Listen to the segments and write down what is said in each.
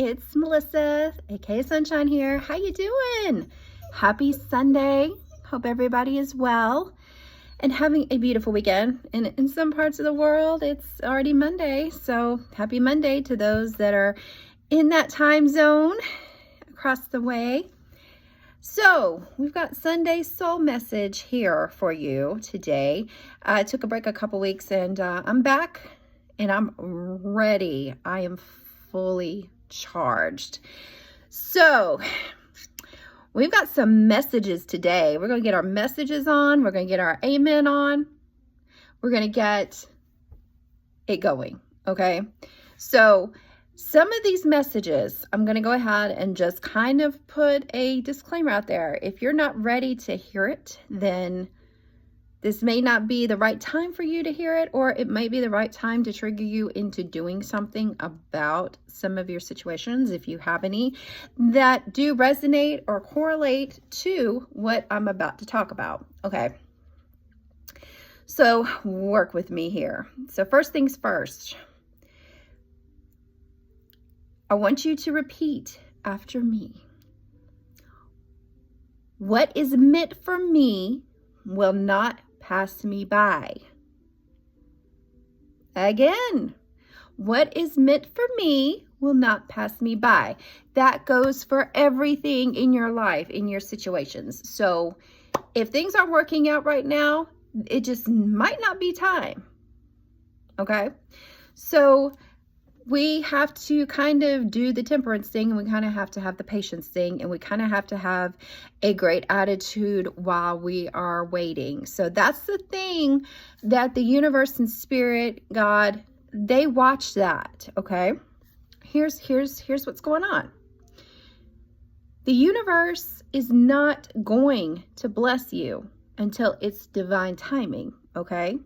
It's Melissa, aka Sunshine here. How you doing? Happy Sunday. Hope everybody is well and having a beautiful weekend. And in some parts of the world, it's already Monday. So happy Monday to those that are in that time zone across the way. So we've got Sunday Soul Message here for you today. I took a break a couple weeks and I'm back and I'm ready. I am fully charged. So we've got some messages today. We're going to get our messages on. We're going to get our amen on. We're going to get it going. Okay. So some of these messages, I'm going to go ahead and just kind of put a disclaimer out there. If you're not ready to hear it, then this may not be the right time for you to hear it, or it might be the right time to trigger you into doing something about some of your situations, if you have any, that do resonate or correlate to what I'm about to talk about. Okay. So work with me here. So first things first, I want you to repeat after me. What is meant for me will not pass me by. Again, what is meant for me will not pass me by. That goes for everything in your life, in your situations. So if things aren't working out right now, it just might not be time. Okay? So we have to kind of do the temperance thing, and we kind of have to have the patience thing, and we kind of have to have a great attitude while we are waiting. So that's the thing that the universe and spirit, God, they watch that. Okay. Here's what's going on. The universe is not going to bless you until it's divine timing. Okay.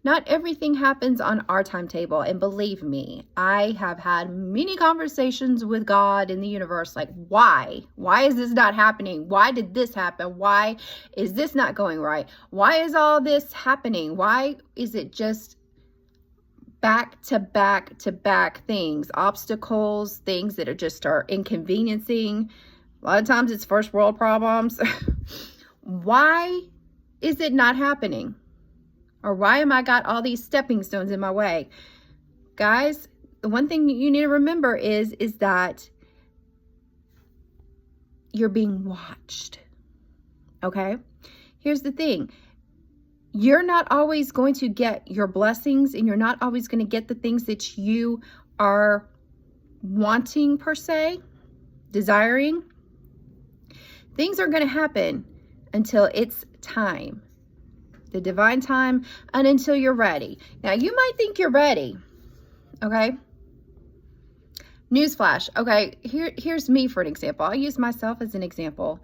Not everything happens on our timetable. And believe me, I have had many conversations with God and the universe. Like, why is this not happening? Why did this happen? Why is this not going right? Why is all this happening? Why is it just back to back things, obstacles, things that are inconveniencing? A lot of times it's first world problems. Why is it not happening? Or why am I got all these stepping stones in my way? Guys, the one thing you need to remember is that you're being watched. Okay? Here's the thing. You're not always going to get your blessings, and you're not always going to get the things that you are wanting per se, desiring. Things are going to happen until it's time. The divine time, and until you're ready. Now, you might think you're ready. Okay. Newsflash. Okay. Here's me for an example. I'll use myself as an example.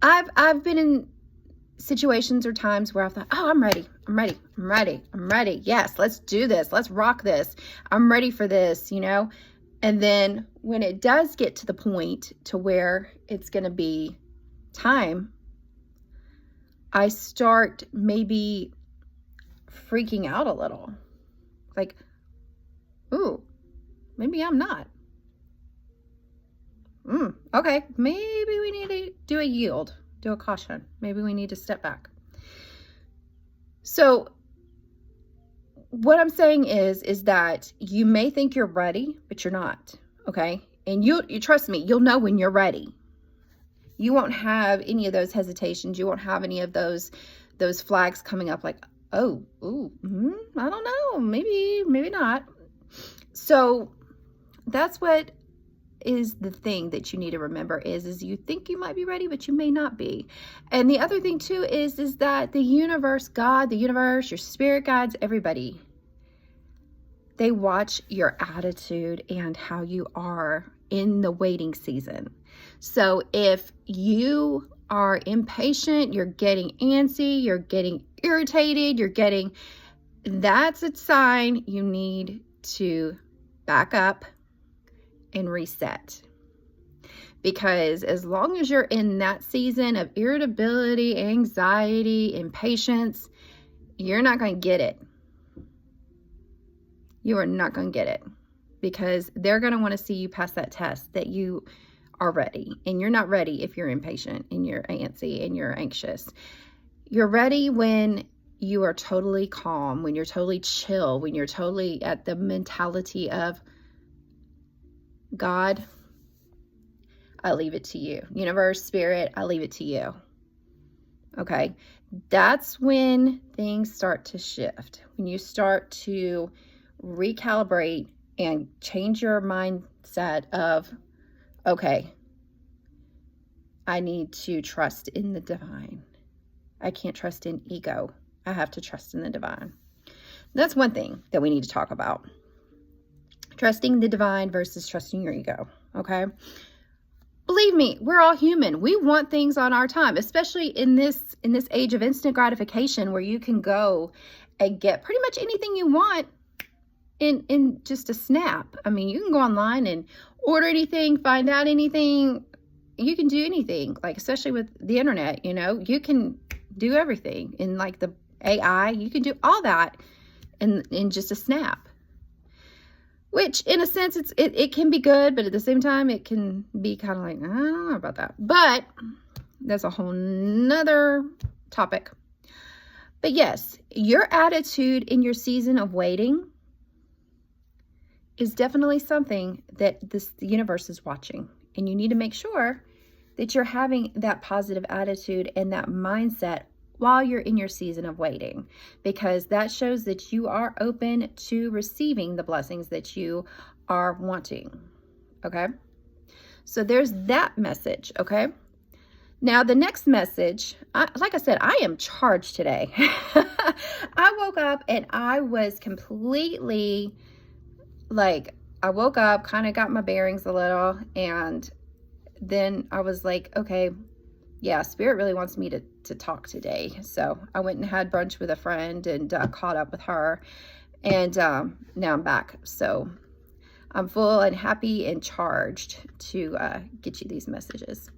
I've been in situations or times where I thought, oh, I'm ready. Yes, let's do this. Let's rock this. I'm ready for this, And then when it does get to the point to where it's going to be time, I start maybe freaking out a little. Like, ooh, maybe I'm not. Okay, maybe we need to do a yield, do a caution. Maybe we need to step back. So what I'm saying is that you may think you're ready, but you're not, okay? And you trust me, you'll know when you're ready. You won't have any of those hesitations. You won't have any of those flags coming up like, I don't know, maybe not. So that's what is the thing that you need to remember is you think you might be ready, but you may not be. And the other thing too is that the universe, God, the universe, your spirit guides, everybody, they watch your attitude and how you are in the waiting season. So if you are impatient, you're getting antsy, you're getting irritated, that's a sign you need to back up and reset. Because as long as you're in that season of irritability, anxiety, impatience, you're not going to get it. You are not going to get it. because they're going to want to see you pass that test, that you are ready. And you're not ready if you're impatient and you're antsy and you're anxious. You're ready when you are totally calm, when you're totally chill, when you're totally at the mentality of, God, I leave it to you. Universe, spirit, I leave it to you. Okay. That's when things start to shift. When you start to recalibrate and change your mindset of, okay, I need to trust in the divine. I can't trust in ego. I have to trust in the divine. That's one thing that we need to talk about. Trusting the divine versus trusting your ego. Okay. Believe me, we're all human. We want things on our time, especially in this age of instant gratification, where you can go and get pretty much anything you want in just a snap. I mean, you can go online and order anything, find out anything. You can do anything, like, especially with the internet, you can do everything. In like the AI, you can do all that in just a snap. Which, in a sense, it can be good, but at the same time, it can be kind of like, I don't know about that. But that's a whole nother topic. But yes, your attitude in your season of waiting is definitely something that the universe is watching. And you need to make sure that you're having that positive attitude and that mindset while you're in your season of waiting, because that shows that you are open to receiving the blessings that you are wanting. Okay. So there's that message. Okay. Now the next message, like I said, I am charged today. I woke up and I was completely I woke up, kind of got my bearings a little, and then I was like, okay, yeah, Spirit really wants me to talk today. So I went and had brunch with a friend and caught up with her. And now I'm back. So I'm full and happy and charged to get you these messages.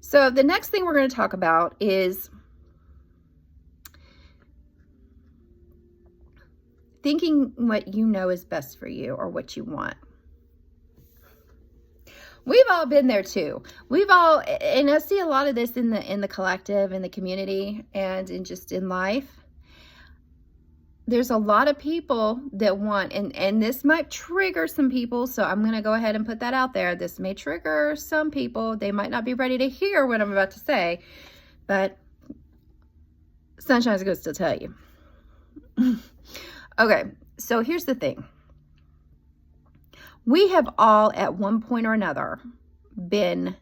So the next thing we're going to talk about is thinking what you know is best for you or what you want. We've all been there too. And I see a lot of this in the collective, in the community, and in life. There's a lot of people that want, and this might trigger some people, so I'm going to go ahead and put that out there. This may trigger some people. They might not be ready to hear what I'm about to say, but Sunshine's going to still tell you. Okay, so here's the thing. We have all, at one point or another, been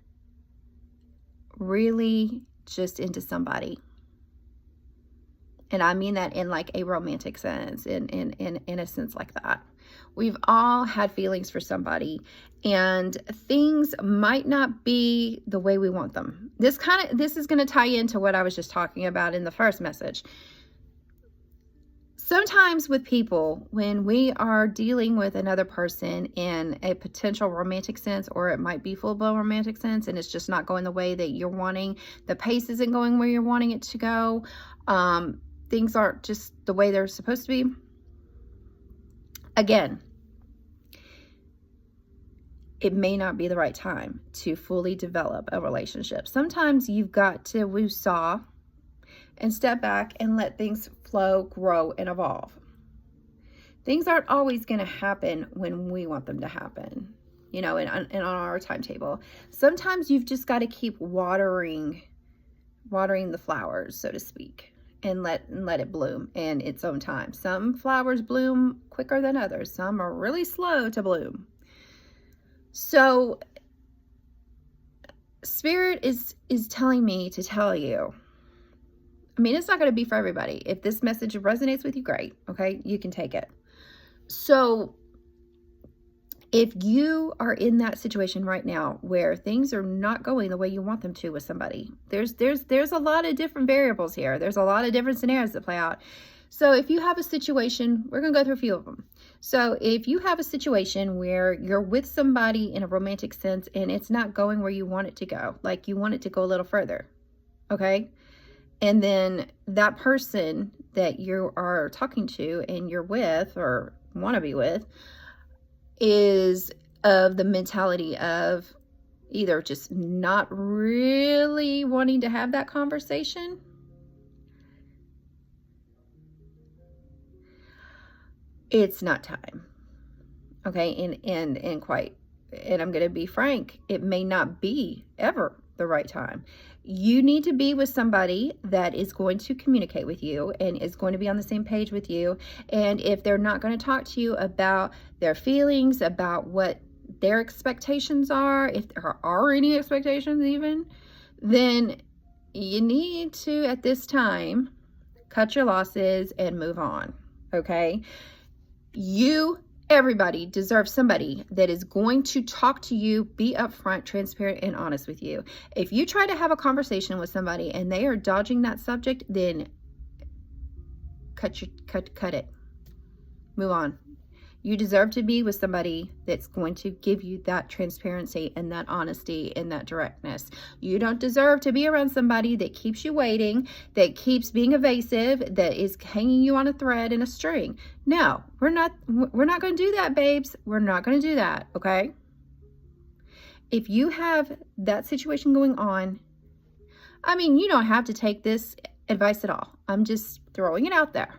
really just into somebody. And I mean that in like a romantic sense, in a sense like that. We've all had feelings for somebody, and things might not be the way we want them. This is going to tie into what I was just talking about in the first message. Sometimes with people, when we are dealing with another person in a potential romantic sense, or it might be full-blown romantic sense, and it's just not going the way that you're wanting, the pace isn't going where you're wanting it to go, things aren't just the way they're supposed to be. Again, it may not be the right time to fully develop a relationship. Sometimes you've got to woo-saw and step back and let things flow, grow, and evolve. Things aren't always going to happen when we want them to happen, and on our timetable. Sometimes you've just got to keep watering the flowers, so to speak, and let it bloom in its own time. Some flowers bloom quicker than others. Some are really slow to bloom. So Spirit is telling me to tell you, I mean, it's not going to be for everybody. If this message resonates with you, great. Okay, you can take it. So if you are in that situation right now where things are not going the way you want them to with somebody, there's a lot of different variables here. There's a lot of different scenarios that play out. So if you have a situation, we're going to go through a few of them. So if you have a situation where you're with somebody in a romantic sense and it's not going where you want it to go, like you want it to go a little further, okay? And then that person that you are talking to and you're with or want to be with is of the mentality of either just not really wanting to have that conversation, it's not time. Okay, and I'm going to be frank, it may not be ever the right time. You need to be with somebody that is going to communicate with you and is going to be on the same page with you. And if they're not going to talk to you about their feelings, about what their expectations are, if there are any expectations even, then you need to, at this time, cut your losses and move on. Okay? Everybody deserves somebody that is going to talk to you, be upfront, transparent, and honest with you. If you try to have a conversation with somebody and they are dodging that subject, then cut it. Move on. You deserve to be with somebody that's going to give you that transparency and that honesty and that directness. You don't deserve to be around somebody that keeps you waiting, that keeps being evasive, that is hanging you on a thread and a string. No, we're not going to do that, babes. We're not going to do that, okay? If you have that situation going on, I mean, you don't have to take this advice at all. I'm just throwing it out there.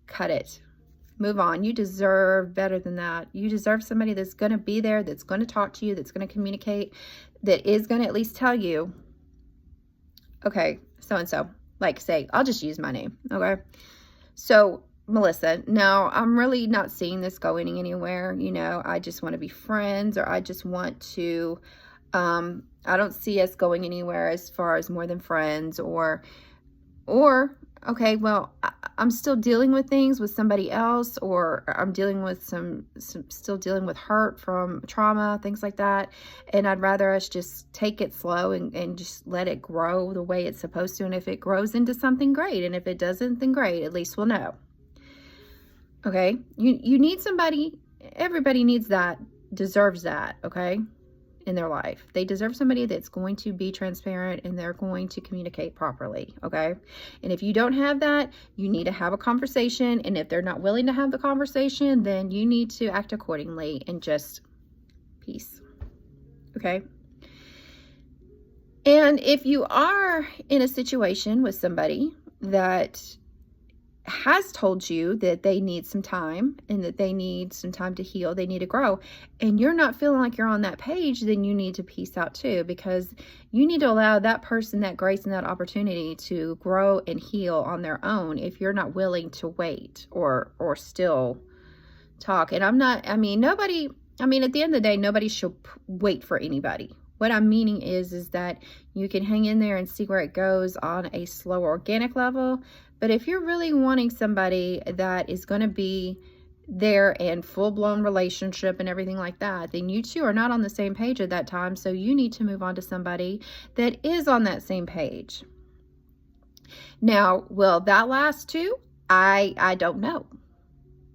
Cut it. Move on. You deserve better than that. You deserve somebody that's going to be there, that's going to talk to you, that's going to communicate, that is going to at least tell you, okay, so-and-so, like say, I'll just use my name, okay? So, Melissa, no, I'm really not seeing this going anywhere. You know, I just want to be friends, or I just want to, I don't see us going anywhere as far as more than friends, or okay, well, I'm still dealing with things with somebody else, or I'm dealing with still dealing with hurt from trauma, things like that. And I'd rather us just take it slow and just let it grow the way it's supposed to. And if it grows into something, great. And if it doesn't, then great. At least we'll know. Okay? You need somebody, everybody needs that, deserves that, okay? In their life. They deserve somebody that's going to be transparent and they're going to communicate properly, okay? And if you don't have that, you need to have a conversation, and if they're not willing to have the conversation, then you need to act accordingly and just peace, okay? And if you are in a situation with somebody that has told you that they need some time and that they need some time to heal, they need to grow, and you're not feeling like you're on that page, then you need to peace out too, because you need to allow that person that grace and that opportunity to grow and heal on their own if you're not willing to wait or still talk. And at the end of the day, nobody should wait for anybody. What I'm meaning is that you can hang in there and see where it goes on a slow organic level. But if you're really wanting somebody that is going to be there in full-blown relationship and everything like that, then you two are not on the same page at that time. So you need to move on to somebody that is on that same page. Now, will that last too? I don't know.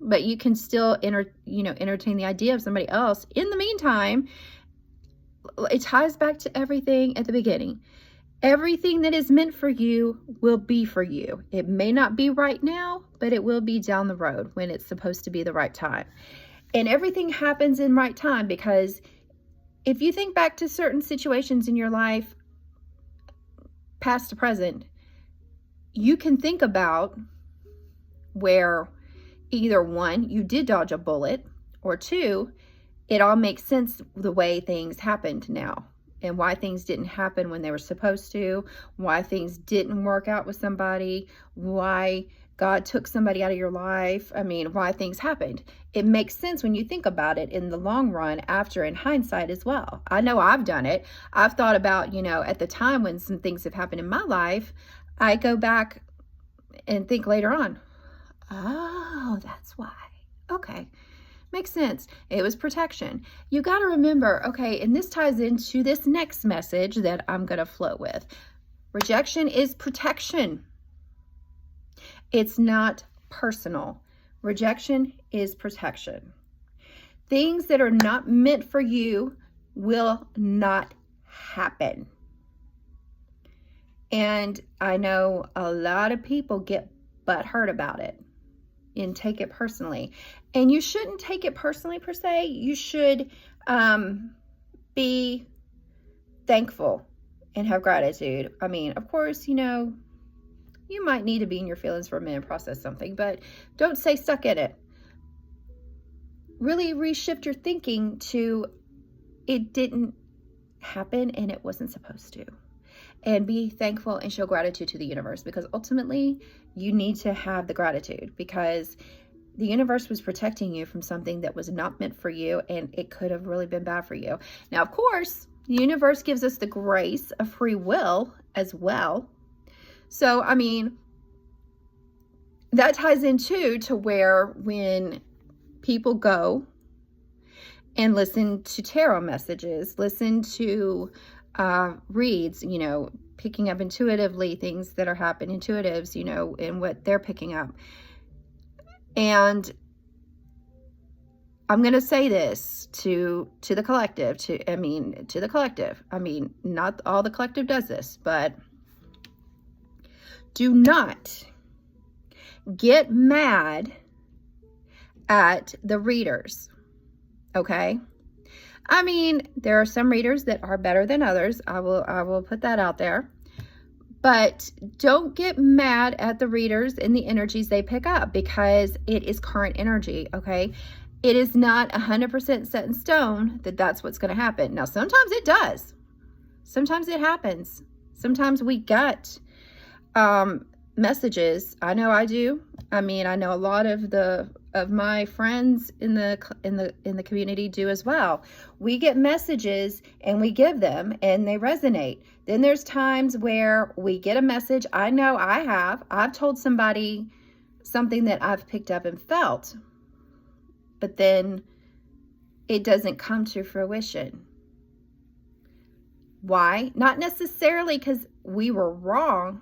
But you can still entertain the idea of somebody else. In the meantime, it ties back to everything at the beginning. Everything that is meant for you will be for you. It may not be right now, but it will be down the road when it's supposed to be the right time. And everything happens in right time, because if you think back to certain situations in your life, past to present, you can think about where either one, you did dodge a bullet, or two, it all makes sense the way things happened now, and why things didn't happen when they were supposed to, why things didn't work out with somebody, why God took somebody out of your life. Why things happened. It makes sense when you think about it in the long run, after, in hindsight as well. I know I've done it. I've thought about, at the time when some things have happened in my life, I go back and think later on, oh, that's why. Okay. Makes sense. It was protection. You got to remember, okay, and this ties into this next message that I'm going to flow with. Rejection is protection. It's not personal. Rejection is protection. Things that are not meant for you will not happen. And I know a lot of people get butthurt about it. and take it personally. And you shouldn't take it personally per se. You should be thankful and have gratitude. I mean, of course, you know, you might need to be in your feelings for a minute and process something, but don't stay stuck in it. Really reshift your thinking to it didn't happen and it wasn't supposed to. And be thankful and show gratitude to the universe, because ultimately you need to have the gratitude, because the universe was protecting you from something that was not meant for you, and it could have really been bad for you. Now, of course, the universe gives us the grace of free will as well. So, I mean, that ties into to where when people go and listen to tarot messages, listen to reads, you know, picking up intuitively things that are happening, intuitives, you know, and what they're picking up. And I'm going to say this to the collective, to the collective. I mean, not all the collective does this, but do not get mad at the readers. Okay? I mean, there are some readers that are better than others. I will put that out there. But don't get mad at the readers and the energies they pick up, because it is current energy, okay? It is not 100% set in stone that that's what's going to happen. Now, sometimes it does. Sometimes it happens. Sometimes we get messages. I know I do. I mean, I know a lot of my friends in the community do as well. We get messages and we give them and they resonate. Then there's times where we get a message. I know I've told somebody something that I've picked up and felt, but then it doesn't come to fruition. Why? Not necessarily because we were wrong,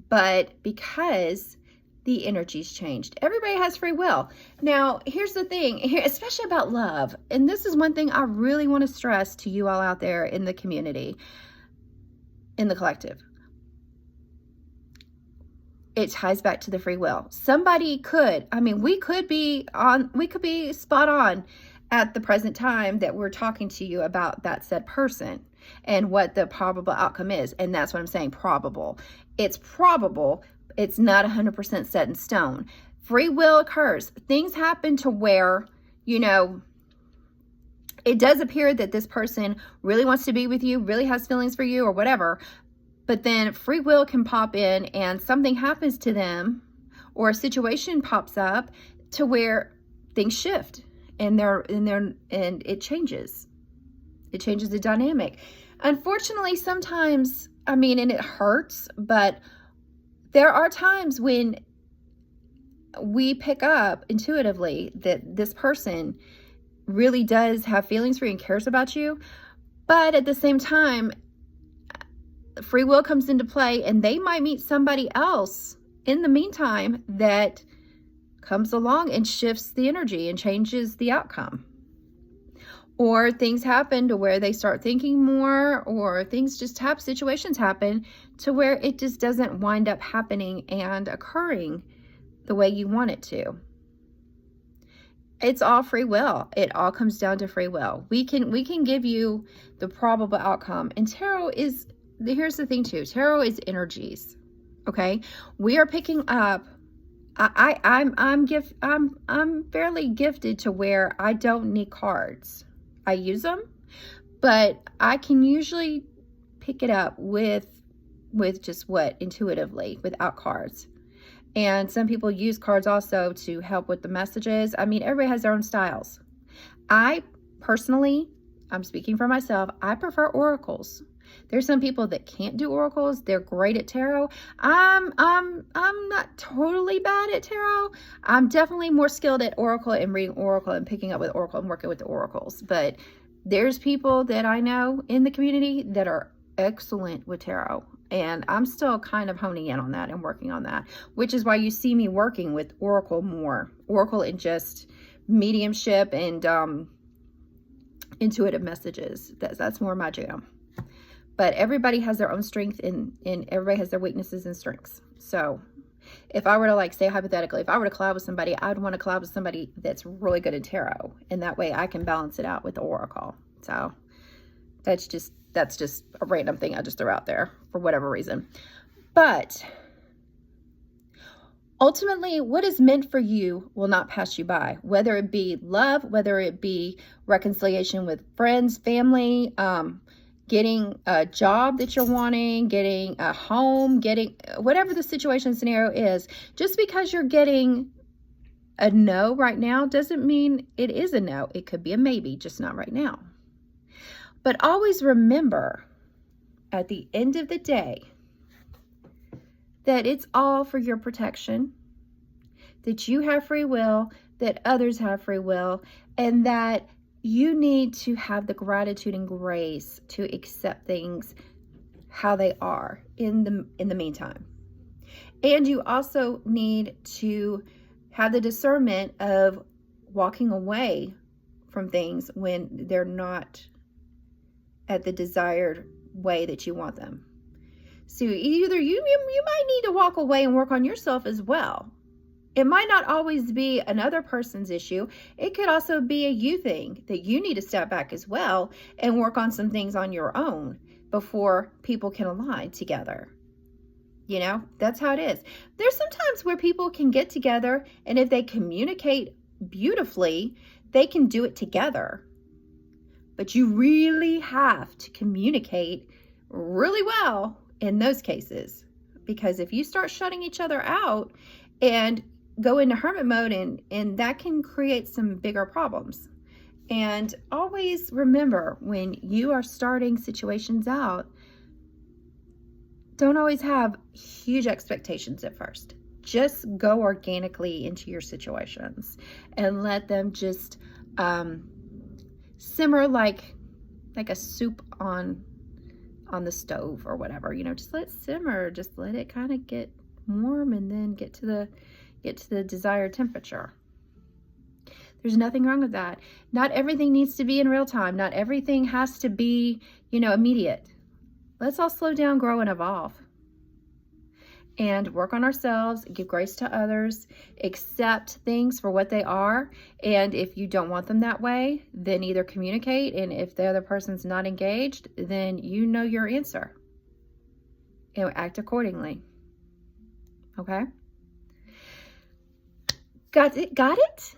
but because the energy's changed. Everybody has free will. Now, here's the thing, especially about love, and this is one thing I really want to stress to you all out there in the community, in the collective. It ties back to the free will. Somebody could, we could be spot on at the present time that we're talking to you about that said person and what the probable outcome is. And that's what I'm saying, probable. It's probable. It's not 100% set in stone. Free will occurs. Things happen to where, you know, it does appear that this person really wants to be with you, really has feelings for you or whatever, but then free will can pop in and something happens to them, or a situation pops up to where things shift and it changes. It changes the dynamic. Unfortunately, sometimes, and it hurts, but there are times when we pick up intuitively that this person really does have feelings for you and cares about you, but at the same time, free will comes into play and they might meet somebody else in the meantime that comes along and shifts the energy and changes the outcome. Or things happen to where they start thinking more, or things just situations happen to where it just doesn't wind up happening and occurring the way you want it to. It's all free will. It all comes down to free will. We can give you the probable outcome. And tarot is, here's the thing too, tarot is energies. Okay? We are picking up, I'm fairly gifted to where I don't need cards. I use them, but I can usually pick it up with just intuitively, without cards. And some people use cards also to help with the messages. Everybody has their own styles. I personally, I'm speaking for myself, I prefer oracles. There's some people that can't do oracles. They're great at tarot. I'm not totally bad at tarot. I'm definitely more skilled at oracle and reading oracle and picking up with oracle and working with the oracles. But there's people that I know in the community that are excellent with tarot. And I'm still kind of honing in on that and working on that, which is why you see me working with oracle more. Oracle and just mediumship and intuitive messages. That's more my jam. But everybody has their own strength and everybody has their weaknesses and strengths. So If I were to, like, say hypothetically, if I were to collab with somebody, I'd want to collab with somebody that's really good at tarot. And that way I can balance it out with the oracle. So that's just a random thing I just threw out there for whatever reason. But ultimately, what is meant for you will not pass you by, whether it be love, whether it be reconciliation with friends, family, getting a job that you're wanting, getting a home, getting whatever the situation scenario is. Just because you're getting a no right now doesn't mean it is a no. It could be a maybe, just not right now. But always remember, at the end of the day, that it's all for your protection, that you have free will, that others have free will, and that you need to have the gratitude and grace to accept things how they are in the meantime. And you also need to have the discernment of walking away from things when they're not at the desired way that you want them. So either you might need to walk away and work on yourself as well. It might not always be another person's issue. It could also be a you thing that you need to step back as well and work on some things on your own before people can align together. You know, that's how it is. There's sometimes where people can get together, and if they communicate beautifully, they can do it together. But you really have to communicate really well in those cases, because if you start shutting each other out and go into hermit mode, and that can create some bigger problems. And always remember, when you are starting situations out, don't always have huge expectations at first. Just go organically into your situations and let them just simmer like a soup on the stove or whatever. You know, just let it simmer. Just let it kind of get warm, and then get to the desired temperature. There's nothing wrong with that. Not everything needs to be in real time. Not everything has to be, you know, immediate. Let's all slow down, grow, and evolve. And work on ourselves, give grace to others, accept things for what they are. And if you don't want them that way, then either communicate. And if the other person's not engaged, then you know your answer. And act accordingly. Okay? Got it?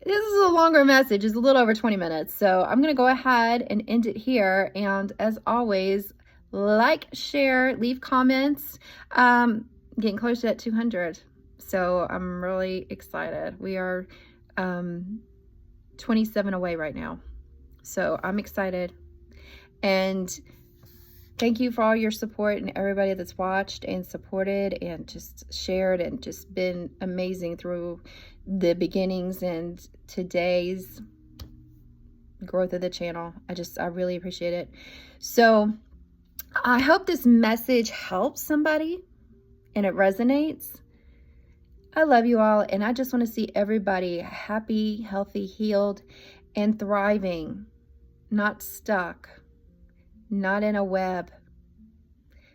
This is a longer message. It's a little over 20 minutes. So I'm going to go ahead and end it here. And as always, like, share, leave comments. Getting close to that 200. So I'm really excited. We are 27 away right now. So I'm excited. And thank you for all your support, and everybody that's watched and supported and just shared and just been amazing through the beginnings and today's growth of the channel. I really appreciate it. So I hope this message helps somebody and it resonates. I love you all, and I just want to see everybody happy, healthy, healed, and thriving, not stuck. Not in a web.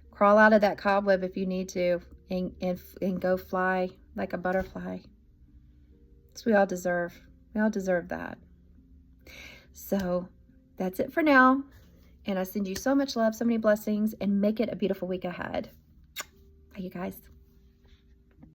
Crawl out of that cobweb if you need to, and go fly like a butterfly. That's what we all deserve. We all deserve that. So that's it for now. And I send you so much love, so many blessings, and make it a beautiful week ahead. Bye, you guys.